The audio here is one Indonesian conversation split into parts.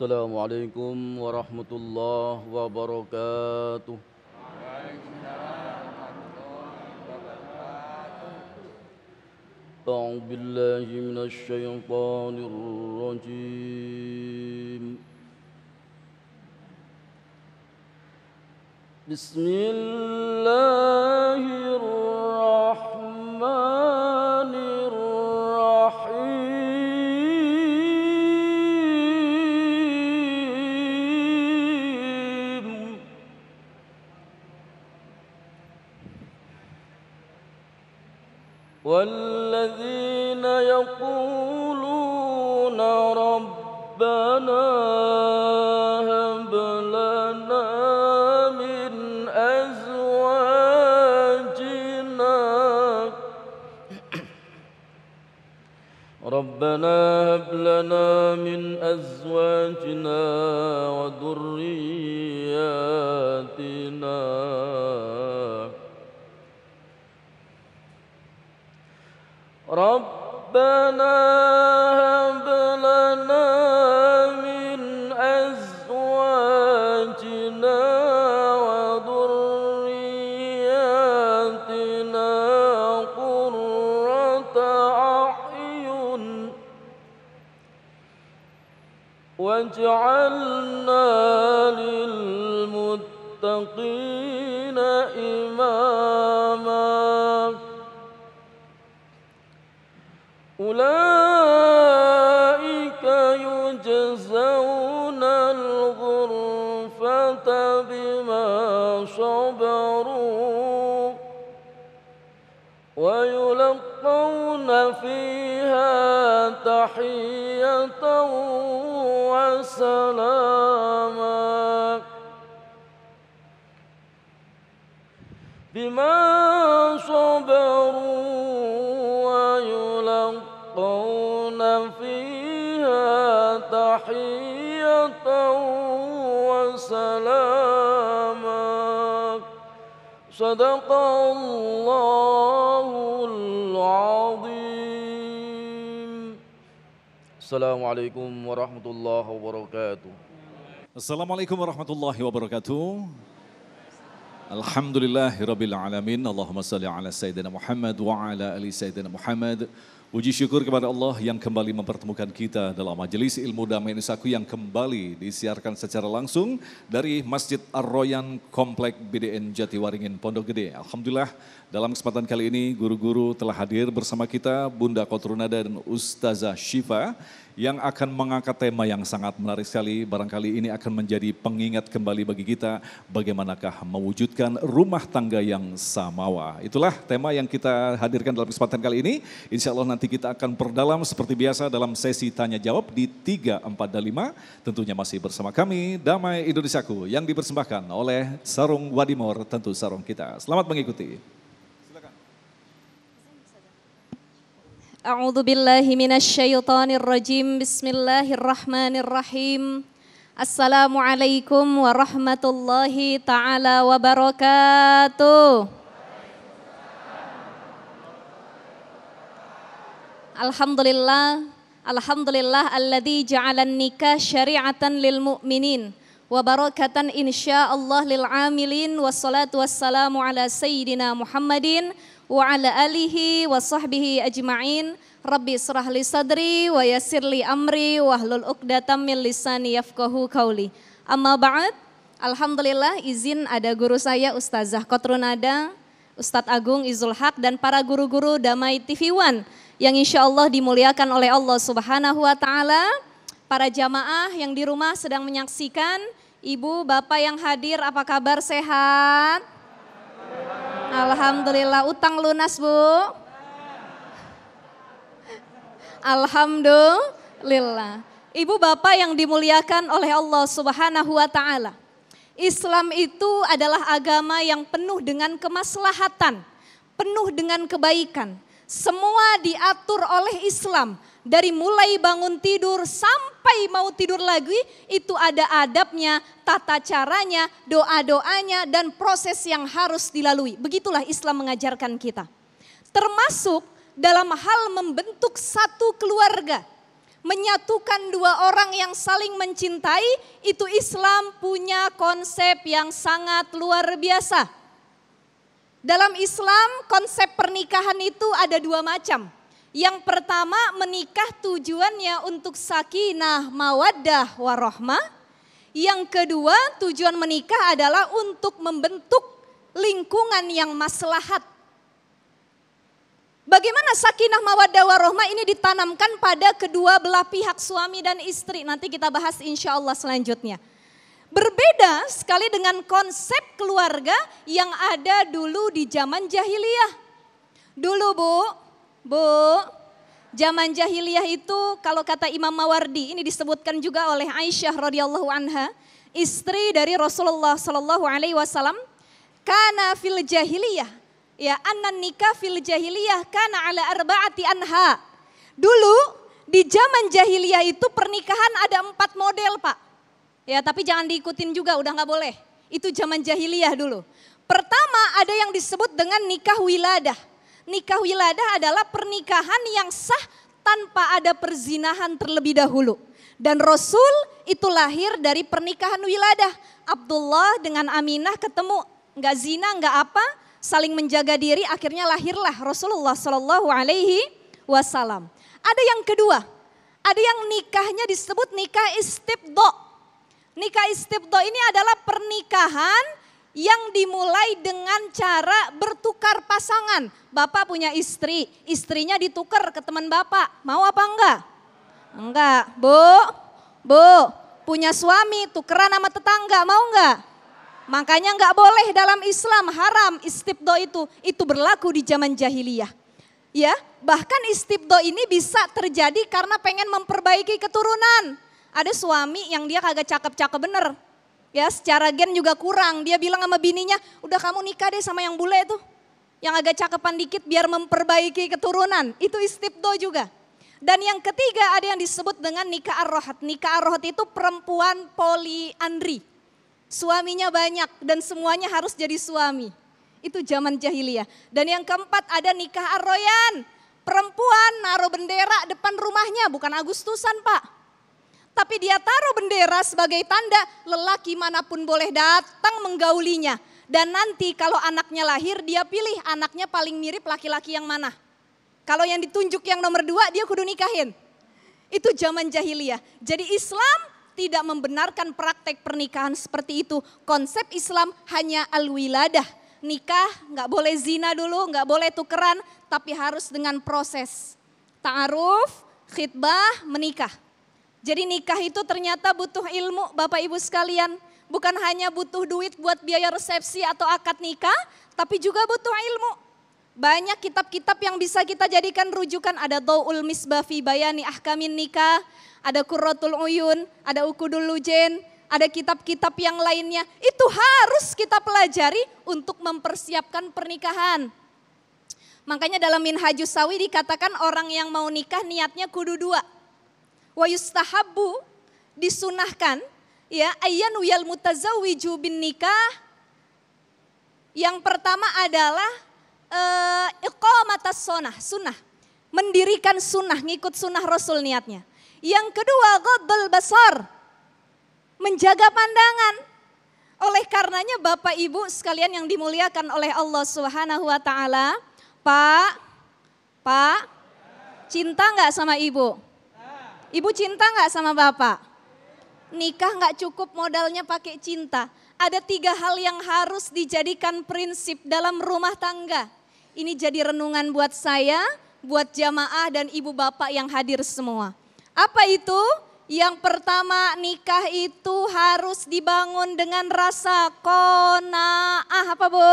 Assalamualaikum warahmatullahi wabarakatuh. أعوذ بالله من الشيطان الرجيم. بسم الله الرحمن الرحيم. والذين يقولون ربنا هب لنا من أزواجنا ربنا هب لنا من أزواجنا وذرياتنا ربنا هب لنا من أزواجنا وذرياتنا قرة أعين واجعلنا للمتقين إماما أولئك يجزون الغرفة بما صبروا ويلقون فيها تحية وسلاما بما صبروا ويلقون فيها تحية وسلاما صدق الله العظيم. Assalamualaikum warahmatullahi wabarakatuh. Assalamualaikum warahmatullahi wabarakatuh. Alhamdulillahirabbil alamin. Allahumma shalli ala sayyidina Muhammad wa ala ali sayyidina Muhammad. Puji syukur kepada Allah yang kembali mempertemukan kita dalam majelis ilmu damai Nusaku yang kembali disiarkan secara langsung dari Masjid Ar-Royan Komplek BDN Jatiwaringin Pondok Gede. Alhamdulillah dalam kesempatan kali ini guru-guru telah hadir bersama kita, Bunda Kotrunada dan Ustazah Syifa yang akan mengangkat tema yang sangat menarik sekali. Barangkali ini akan menjadi pengingat kembali bagi kita bagaimanakah mewujudkan rumah tangga yang samawa. Itulah tema yang kita hadirkan dalam kesempatan kali ini. Insya Allah nanti kita akan perdalam seperti biasa dalam sesi tanya jawab di 3, 4, dan 5. Tentunya masih bersama kami Damai Indonesiaku yang dipersembahkan oleh Sarung Wadimor, tentu sarung kita. Selamat mengikuti. A'udzu billahi minasyaitonir rajim. Bismillahirrahmanirrahim. Assalamualaikum warahmatullahi taala wabarakatuh. Alhamdulillah alladzi ja'alan nikah syari'atan lil mu'minin wa barakatan insyaallah lil amilin wassalatu wassalamu ala sayyidina Muhammadin wa ala alihi wa sahbihi ajma'in. Rabbi israh li sadri wa yassir li amri wahlul 'uqdatam min lisani yafqahu qauli. Amma ba'd. Alhamdulillah izin ada guru saya Ustazah Kotrunada, Ustadz Agung Izul Haq dan para guru-guru Damai TV One yang insya Allah dimuliakan oleh Allah Subhanahu wa Ta'ala. Para jamaah yang di rumah sedang menyaksikan, ibu, bapak yang hadir, apa kabar, sehat? Alhamdulillah. Utang lunas, Bu? Alhamdulillah. Ibu bapak yang dimuliakan oleh Allah Subhanahu wa Ta'ala. Islam itu adalah agama yang penuh dengan kemaslahatan, penuh dengan kebaikan. Semua diatur oleh Islam. Dari mulai bangun tidur sampai mau tidur lagi itu ada adabnya, tata caranya, doa-doanya dan proses yang harus dilalui. Begitulah Islam mengajarkan kita. Termasuk dalam hal membentuk satu keluarga. menyatukan dua orang yang saling mencintai, itu Islam punya konsep yang sangat luar biasa. Dalam Islam konsep pernikahan itu ada dua macam. Yang pertama, menikah tujuannya untuk sakinah, mawaddah, warahmah. Yang kedua, tujuan menikah adalah untuk membentuk lingkungan yang maslahat. Bagaimana sakinah mawaddah warahmah ini ditanamkan pada kedua belah pihak suami dan istri. Nanti kita bahas insya Allah selanjutnya. Berbeda sekali dengan konsep keluarga yang ada dulu di zaman jahiliyah. Dulu Bu, zaman jahiliyah itu kalau kata Imam Mawardi, ini disebutkan juga oleh Aisyah radhiyallahu anha, istri dari Rasulullah sallallahu alaihi wasallam, kana fil jahiliyah. Ya, annan nikah fil jahiliyah kana ala arba'ati anha. Dulu di zaman jahiliyah itu pernikahan ada 4 model, Pak. Ya, tapi jangan diikutin juga, udah nggak boleh. Itu zaman jahiliyah dulu. Pertama ada yang disebut dengan nikah wiladah. Nikah wiladah adalah pernikahan yang sah tanpa ada perzinahan terlebih dahulu. Dan Rasul itu lahir dari pernikahan wiladah. Abdullah dengan Aminah ketemu, nggak zina, nggak apa, saling menjaga diri, akhirnya lahirlah Rasulullah Shallallahu Alaihi Wasallam. Ada yang kedua, ada yang nikahnya disebut nikah istibdo. Nikah istibdo ini adalah pernikahan yang dimulai dengan cara bertukar pasangan. Bapak punya istri, istrinya ditukar ke teman bapak, mau apa enggak? Enggak. Bu, punya suami, tukeran sama tetangga, mau enggak? Makanya nggak boleh dalam Islam, haram istibdo itu berlaku di zaman jahiliyah. Ya, bahkan istibdo ini bisa terjadi karena pengen memperbaiki keturunan. Ada suami yang dia kagak cakep-cakep bener. Ya, secara gen juga kurang. Dia bilang sama bininya, udah kamu nikah deh sama yang bule tuh. Yang agak cakepan dikit biar memperbaiki keturunan. Itu istibdo juga. Dan yang ketiga ada yang disebut dengan nikah ar-rohat. Nikah ar-rohat itu perempuan poliandri. Suaminya banyak dan semuanya harus jadi suami. Itu zaman jahiliyah. Dan yang keempat ada nikah ar-royan. Perempuan naruh bendera depan rumahnya, bukan Agustusan Pak. Tapi dia taruh bendera sebagai tanda lelaki manapun boleh datang menggaulinya. Dan nanti kalau anaknya lahir dia pilih anaknya paling mirip laki-laki yang mana. Kalau yang ditunjuk yang nomor 2 dia kudu nikahin. Itu zaman jahiliyah. Jadi Islam tidak membenarkan praktek pernikahan seperti itu. Konsep Islam hanya al-wiladah. Nikah nggak boleh zina dulu, nggak boleh tukeran, tapi harus dengan proses. Ta'aruf, khitbah, menikah. Jadi nikah itu ternyata butuh ilmu Bapak Ibu sekalian. Bukan hanya butuh duit buat biaya resepsi atau akad nikah, tapi juga butuh ilmu. Banyak kitab-kitab yang bisa kita jadikan rujukan. Ada Dhau'ul Misbah fi Bayani Ahkamin Nikah, ada Qurratul Uyun, ada Uqudul Lujen, ada kitab-kitab yang lainnya. Itu harus kita pelajari untuk mempersiapkan pernikahan. Makanya dalam Minhajus Sawi dikatakan orang yang mau nikah niatnya kudu 2. Wa yustahabbu, disunahkan, ya, ayyan wiyal mutazawwiju bin nikah. Yang pertama adalah iqamatas sunnah, mendirikan sunnah, ngikut sunnah Rasul niatnya. Yang kedua, ghaddul basar, menjaga pandangan. Oleh karenanya Bapak Ibu sekalian yang dimuliakan oleh Allah Subhanahu wa taala, Pak, cinta nggak sama Ibu? Ibu cinta nggak sama Bapak? Nikah nggak cukup modalnya pakai cinta. Ada 3 hal yang harus dijadikan prinsip dalam rumah tangga. Ini jadi renungan buat saya, buat jamaah dan ibu bapak yang hadir semua. Apa itu? Yang pertama, nikah itu harus dibangun dengan rasa qanaah. Apa Bu?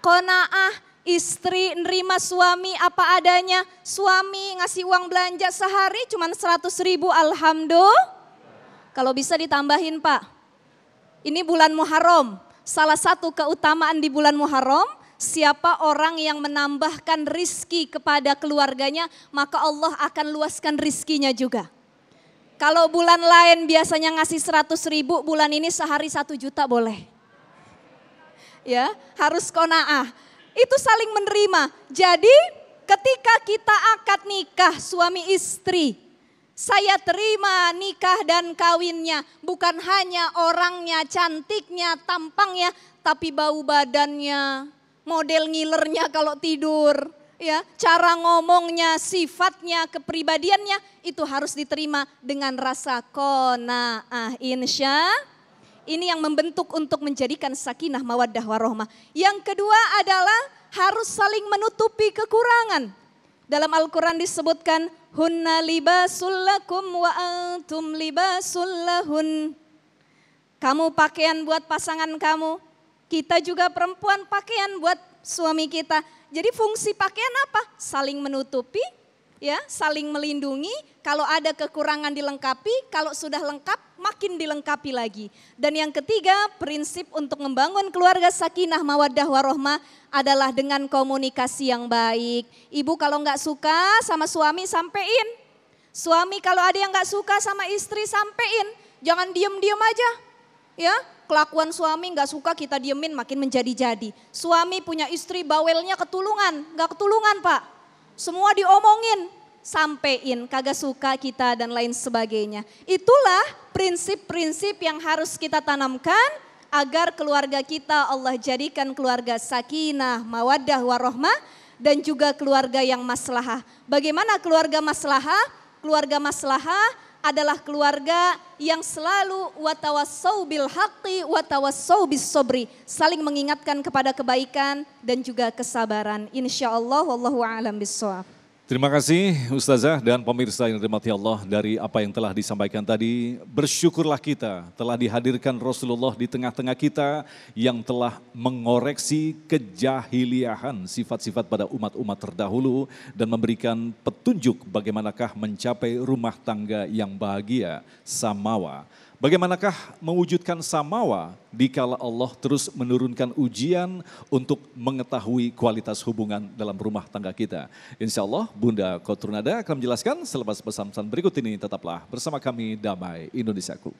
Qanaah, istri nerima suami apa adanya. Suami ngasih uang belanja sehari cuma 100.000, alhamdulillah. Kalau bisa ditambahin Pak. Ini bulan Muharram. Salah satu keutamaan di bulan Muharram, siapa orang yang menambahkan rizki kepada keluarganya, maka Allah akan luaskan rizkinya juga. Kalau bulan lain biasanya ngasih 100.000, bulan ini sehari 1 juta boleh. Ya, harus qanaah. Itu saling menerima. Jadi Ketika kita akad nikah suami istri, saya terima nikah dan kawinnya. Bukan hanya orangnya, cantiknya, tampangnya, tapi bau badannya, model ngilernya kalau tidur, ya, cara ngomongnya, sifatnya, kepribadiannya itu harus diterima dengan rasa qanaah. Ini yang membentuk untuk menjadikan sakinah mawaddah warahmah. Yang kedua adalah harus saling menutupi kekurangan. Dalam Al-Quran disebutkan, hunna libasul lakum wa antum libasul lahun. Kamu pakaian buat pasangan kamu, kita juga perempuan pakaian buat suami kita. Jadi fungsi pakaian apa? Saling menutupi, ya, saling melindungi. Kalau ada kekurangan dilengkapi, kalau sudah lengkap makin dilengkapi lagi. Dan yang ketiga, prinsip untuk membangun keluarga sakinah mawaddah warahmah adalah dengan komunikasi yang baik. Ibu kalau nggak suka sama suami, sampein. Suami kalau ada yang nggak suka sama istri, sampein. Jangan diem-diem aja, ya. Kelakuan suami nggak suka kita diemin makin menjadi-jadi. Suami punya istri bawelnya ketulungan, nggak ketulungan Pak. Semua diomongin, sampein, kagak suka kita dan lain sebagainya. Itulah prinsip-prinsip yang harus kita tanamkan agar keluarga kita Allah jadikan keluarga sakinah, mawaddah warahmah dan juga keluarga yang maslahah. Bagaimana keluarga maslahah? Keluarga maslahah adalah keluarga yang selalu watawassau bil haqqi watawassau bis sabri, saling mengingatkan kepada kebaikan dan juga kesabaran. Insyaallah wallahu a'lam bissawab. Terima kasih Ustazah dan pemirsa yang dirahmati Allah, dari apa yang telah disampaikan tadi. Bersyukurlah kita telah dihadirkan Rasulullah di tengah-tengah kita yang telah mengoreksi kejahiliahan sifat-sifat pada umat-umat terdahulu dan memberikan petunjuk bagaimanakah mencapai rumah tangga yang bahagia, samawa. Bagaimanakah mewujudkan samawa dikala Allah terus menurunkan ujian untuk mengetahui kualitas hubungan dalam rumah tangga kita. Insya Allah Bunda Kotrunada akan menjelaskan selepas pesan-pesan berikut ini. Tetaplah bersama kami, Damai Indonesiaku.